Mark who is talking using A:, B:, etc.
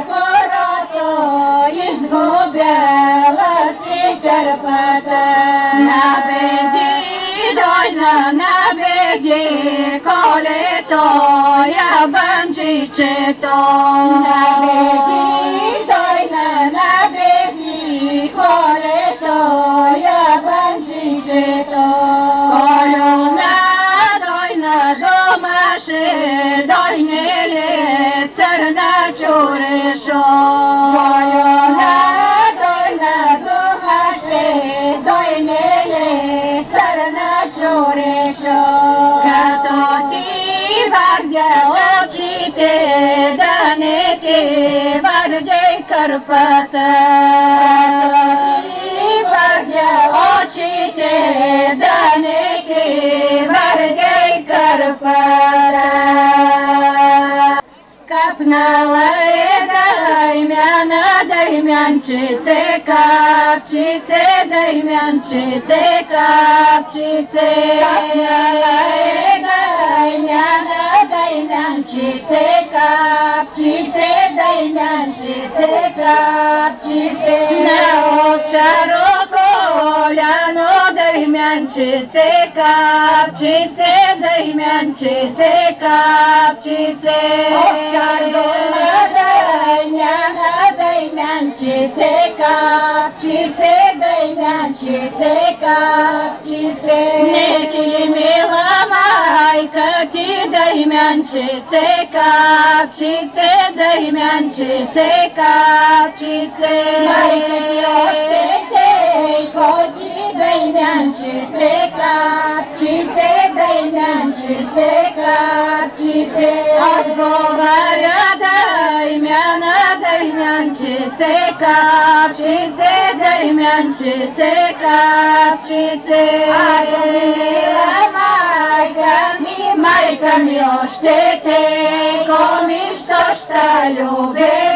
A: корото изгубила си кърпата.
B: Набеди, дойна, набеди колето, я банджичето.
A: Набеди, дойна, набеди колето, я банджичето.
B: Колюна, дойна, домаше, дойнеле, църна чурешо.
A: Колюна, дойна, домаше, дойнеле, църна чурешо.
B: Като ти вардя очите, да не ти вардяй кърпата.
A: Ти вардя очите, да не ти вардяй кърпата.
B: Капнала е даймянчице, капчице, даймянчице, капчице.
A: Капнала е даймянчице, капчице, даймянчице, капчице.
B: На овчаро коляно, даймянчице, капчице, даймянчице, капчице.
A: Овчар дома даймянчице, капчице, даймянчице, капчице.
B: Не ти мила майка ти, даймянчице, капчице, даймянчице, капчице.
A: Майка ти още тей ходи, даймянчице, капчице, даймянчице, капчице.
B: Отговаря даймяна, даймянчице, капчице, даймянчице, капчице.
A: Ако ми мила майка ми още те, коми що ща любе.